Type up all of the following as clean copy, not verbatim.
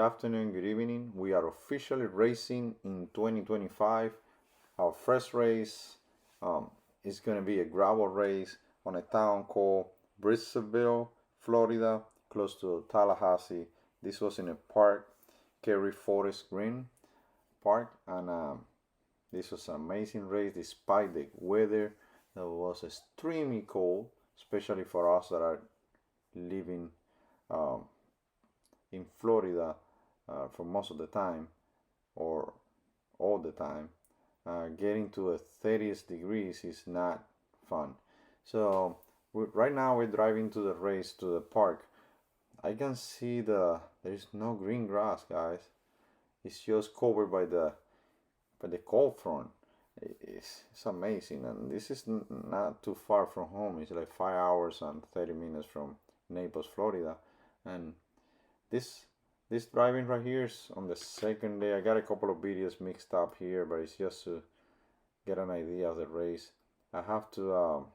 afternoon, good evening. We are officially racing in 2025. Our first race is going to be a gravel race on a town called Bristolville, Florida, close to Tallahassee. This was in a park, Cary Forest Green Park, and this was an amazing race despite the weather that was extremely cold, especially for us that are living um, in Florida for most of the time or all the time. Getting to a 30th degrees is not fun. So right now we're driving to the race to the park. I can see there's no green grass, guys. It's just covered by the cold front. It's amazing, and this is not too far from home. It's like 5 hours and 30 minutes from Naples, Florida, and this this driving right here is on the second day. I got a couple of videos mixed up here, but it's just to get an idea of the race. I have to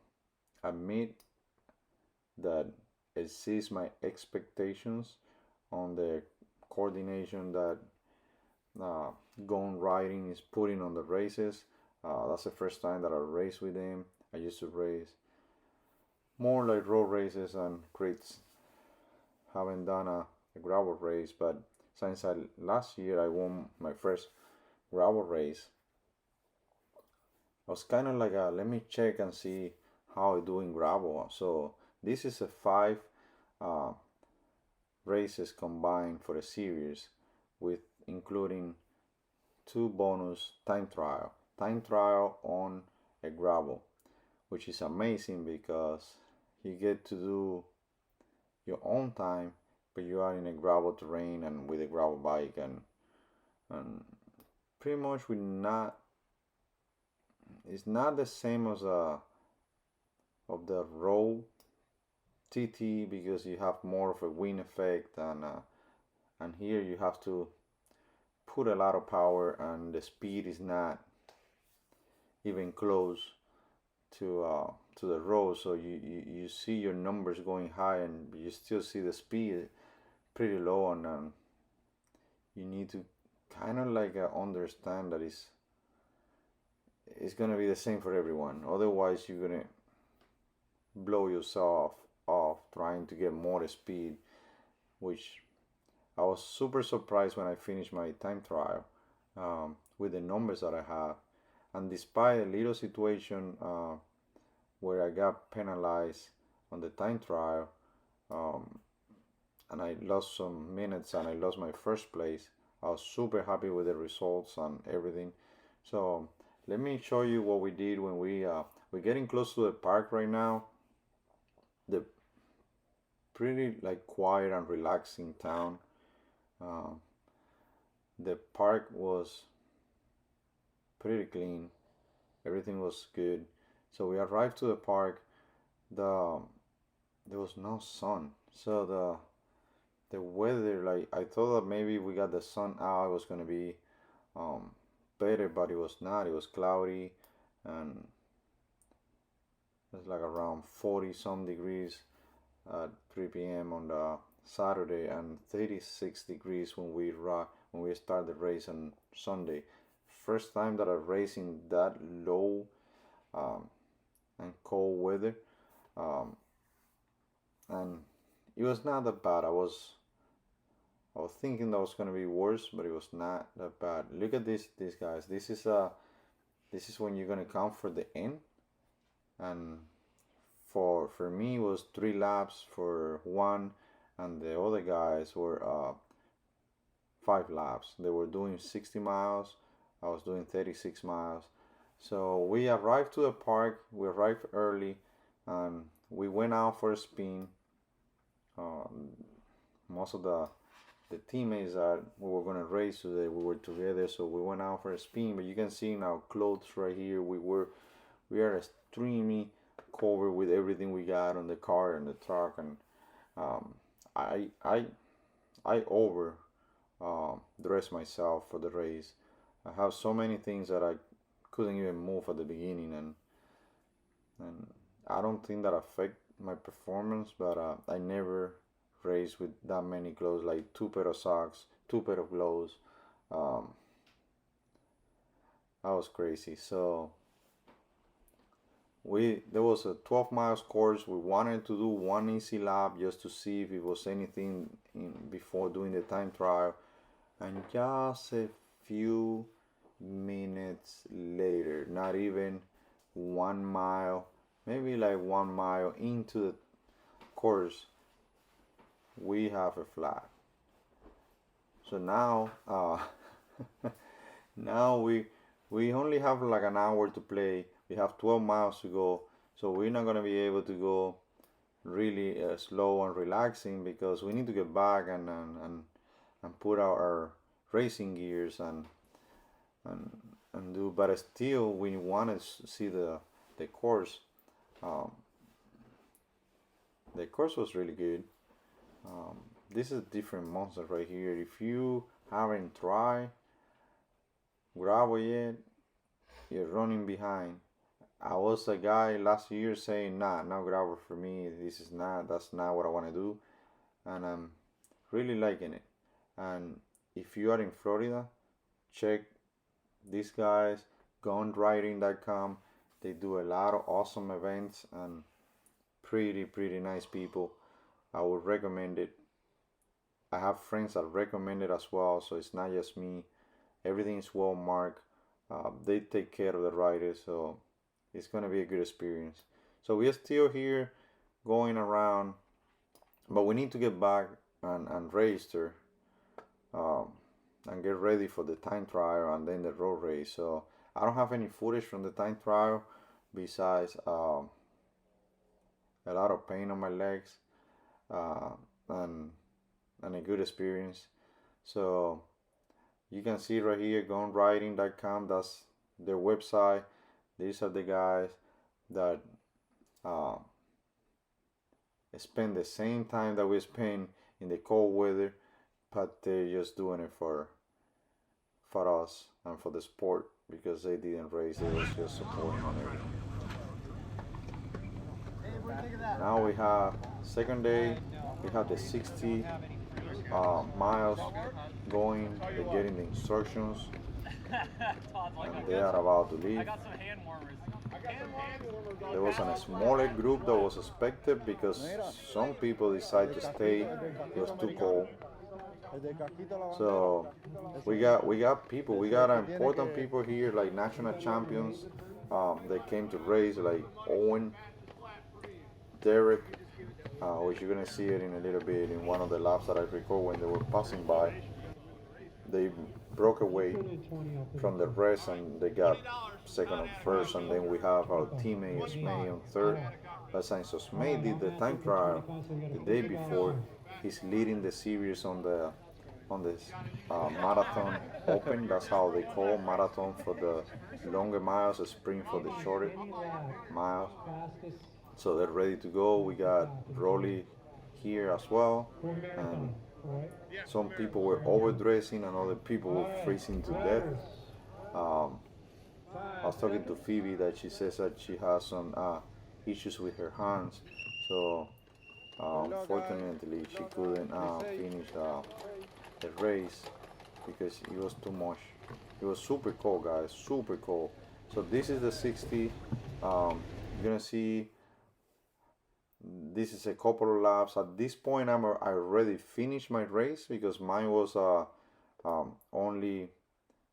admit that it exceeds my expectations on the coordination that uh, Gone Riding is putting on the races. That's the first time that I race with them. I used to race more like road races and crits. Haven't done a gravel race, but since last year I won my first gravel race, I was kind of like let me check and see how I do in gravel. So this is a five uh, races combined for a series, with including two bonus time trial on a gravel, which is amazing because you get to do your own time, but you are in a gravel terrain and with a gravel bike, and pretty much we not it's not the same as of the road TT, because you have more of a wind effect, and here you have to put a lot of power and the speed is not even close to the road, so you see your numbers going high and you still see the speed pretty low, and you need to kind of like understand that it's gonna be the same for everyone. Otherwise, you're gonna blow yourself off trying to get more speed, which I was super surprised when I finished my time trial with the numbers that I have, and despite a little situation where I got penalized on the time trial, um, and I lost some minutes and I lost my first place. I was super happy with the results and everything. So let me show you what we did when we're getting close to the park right now. The pretty like quiet and relaxing town. Uh, the park was pretty clean. Everything was good. So we arrived to the park. The There was no sun, so the weather, like I thought that maybe we got the sun out, it was gonna be um, better, but it was not. It was cloudy, and it's like around 40 some degrees at 3 p.m. on the Saturday, and 36 degrees when we start the race on Sunday. First time that I race in that low um, and cold weather, um, and it was not that bad. I was thinking that was gonna be worse, but it was not that bad. Look at these guys. This is when you're gonna count for the end, and for me it was 3 laps for one, and the other guys were 5 laps. They were doing 60 miles. I was doing 36 miles. So we arrived to the park. We arrived early, and we went out for a spin. Most of the teammates that we were gonna race today, we were together, so we went out for a spin. But you can see in our clothes right here, we are extremely covered with everything we got on the car and the truck, and um, I I I over dressed myself for the race. I have so many things that I couldn't even move at the beginning, and I don't think that affect my performance, but I never race with that many clothes, like two pair of socks, two pair of gloves. Um, that was crazy. So there was a 12 miles course. We wanted to do one easy lap just to see if it was anything before doing the time trial. And just a few minutes later, not even 1 mile, maybe like 1 mile into the course, we have a flag. So now, now we only have like an hour to play. We have 12 miles to go, so we're not gonna be able to go really slow and relaxing because we need to get back and put our racing gears and do. But still, we want to see the course. Um, the course was really good. This is a different monster right here. If you haven't tried gravel yet, you're running behind. I was a guy last year saying, nah, no gravel for me. That's not what I want to do. And I'm really liking it. And if you are in Florida, check these guys, gunriding.com. They do a lot of awesome events and pretty nice people. I would recommend it. I have friends that recommend it as well, so it's not just me. Everything is well marked. They take care of the riders, so it's gonna be a good experience. So we're still here going around, but we need to get back and register and get ready for the time trial and then the road race. So I don't have any footage from the time trial besides a lot of pain on my legs and a good experience. So you can see right here, gunriding.com. That's their website. These are the guys that spend the same time that we spend in the cold weather, but they're just doing it for us and for the sport because they didn't race. They was just supporting on everything. Now we have second day. We have the 60 miles going. They're getting the instructions, and they are about to leave. There was a smaller group that was expected because some people decided to stay. It was too cold. So we got people. We got important people here like national champions. They came to race like Owen, Derek, which you're gonna see it in a little bit in one of the laps that I record when they were passing by. They broke away from the rest and they got second and first, and then we have our teammate Osmay on third. But since Osmay did the time trial the day before, he's leading the series on this marathon open. That's how they call marathon for the longer miles, a sprint for the shorter miles. So they're ready to go. We got Rolly here as well, and some people were overdressing and other people were freezing to death. I was talking to Phoebe that she says that she has some issues with her hands, so unfortunately she couldn't finish the race because it was too much. It was super cold, guys, super cold. So this is the 60. You're gonna see this is a couple of laps. At this point, I already finished my race because mine was only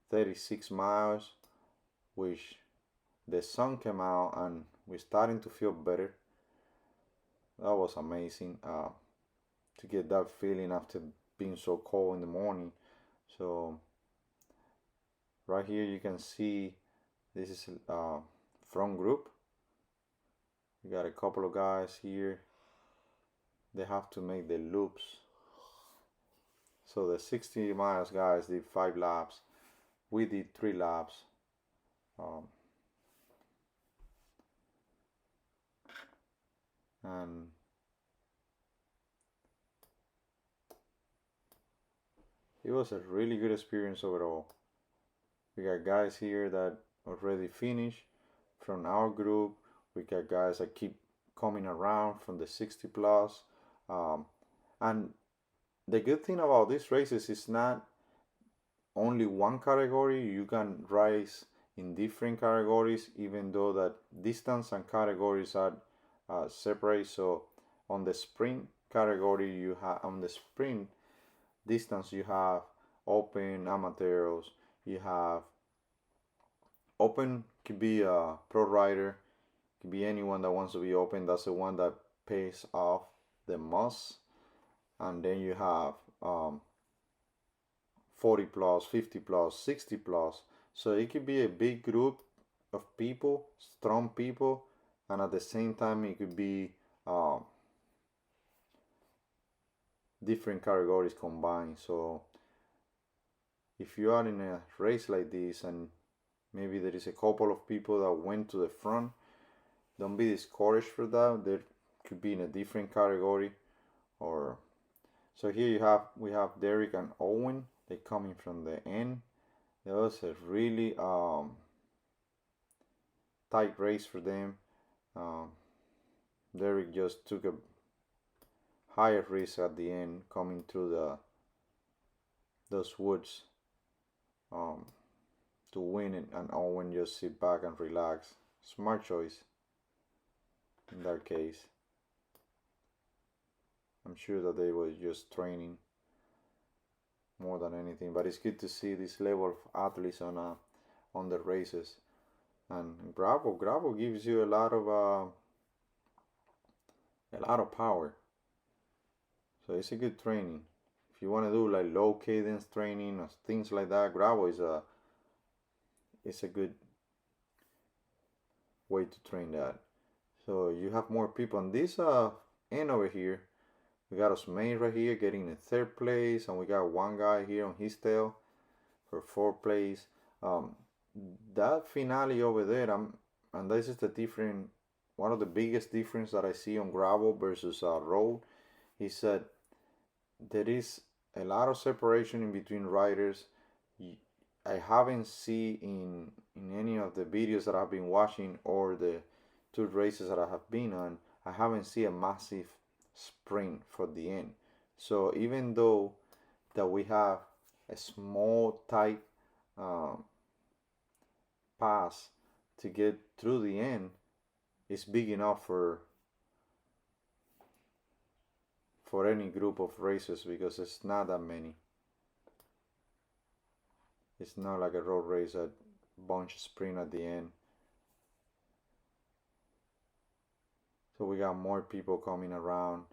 36 miles, which the sun came out and we're starting to feel better. That was amazing to get that feeling after being so cold in the morning. So right here you can see this is front group. We got a couple of guys here. They have to make the loops. So the 60 miles guys did 5 laps. We did 3 laps. And it was a really good experience overall. We got guys here that already finished from our group. We got guys that keep coming around from the 60 plus. And the good thing about these races is not only one category. You can race in different categories, even though that distance and categories are separate. So on the sprint category, you have on the sprint distance, you have open, amateurs. You have open, could be a pro rider, could be anyone that wants to be open. That's the one that pays off the most. And then you have 40 plus, 50 plus, 60 plus. So it could be a big group of people, strong people, and at the same time it could be different categories combined. So if you are in a race like this and maybe there is a couple of people that went to the front, don't be discouraged for that. There could be in a different category. Or so here we have Derek and Owen. They coming from the end. It was a really tight race for them. Derek just took a higher risk at the end, coming through those woods to win it, and Owen just sit back and relax. Smart choice in that case. I'm sure that they were just training more than anything, but it's good to see this level of athletes on the races. And gravel gives you a lot of power. So it's a good training. If you want to do like low cadence training or things like that, gravel is a good way to train that. So you have more people on this end over here. We got Osmane right here getting in third place, and we got one guy here on his tail for fourth place. That finale over there, and this is the different, one of the biggest difference that I see on gravel versus road, is that there is a lot of separation in between riders. I haven't seen in any of the videos that I've been watching or the two races that I have been on, I haven't seen a massive sprint for the end. So even though that we have a small tight pass to get through the end, it's big enough for any group of races because it's not that many. It's not like a road race, a bunch sprint at the end. So we got more people coming around.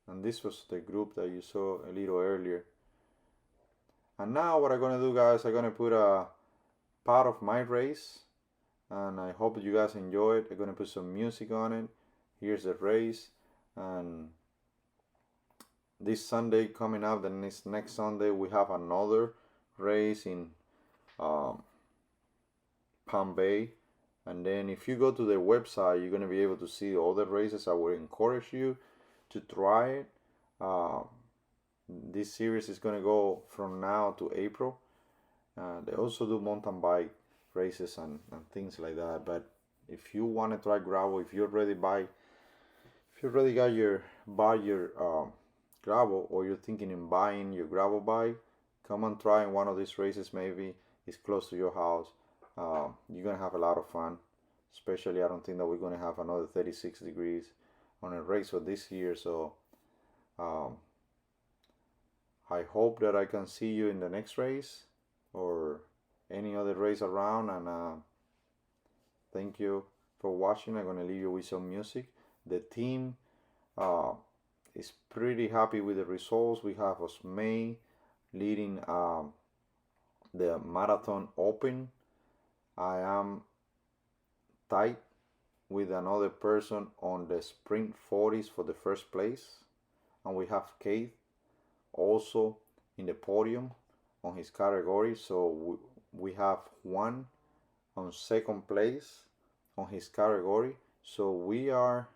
And this was the group that you saw a little earlier. And now what I'm gonna do, guys, I'm gonna put a part of my race, and I hope you guys enjoy it. I'm gonna put some music on it. Here's the race, and this Sunday coming up, the next Sunday, we have another race in Palm Bay. And then if you go to the website, you're gonna be able to see all the races. I would encourage you to try it. This series is gonna go from now to April. They also do mountain bike races and things like that. But if you want to try gravel, if you already got your gravel, or you're thinking in buying your gravel bike, come and try one of these races. Maybe it's close to your house. You're gonna have a lot of fun. Especially, I don't think that we're gonna have another 36 degrees on a race for this year. So I hope that I can see you in the next race or any other race around. And thank you for watching. I'm gonna leave you with some music. The team is pretty happy with the results. We have Osmane leading the marathon open. I am tight with another person on the sprint 40s for the first place, and we have Keith also in the podium on his category. So we have one on second place on his category. So we are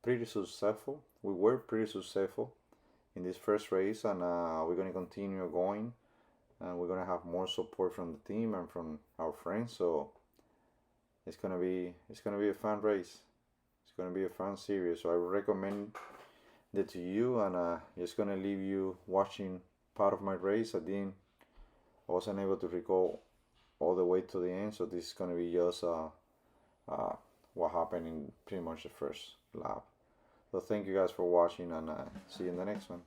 pretty successful. We were pretty successful in this first race, and we're going to continue going, and we're going to have more support from the team and from our friends. So it's going to be a fun race. It's going to be a fun series. So I recommend it to you, and just going to leave you watching part of my race. I wasn't able to record all the way to the end, so this is gonna be just what happened in pretty much the first lap. So thank you guys for watching, and see you in the next one.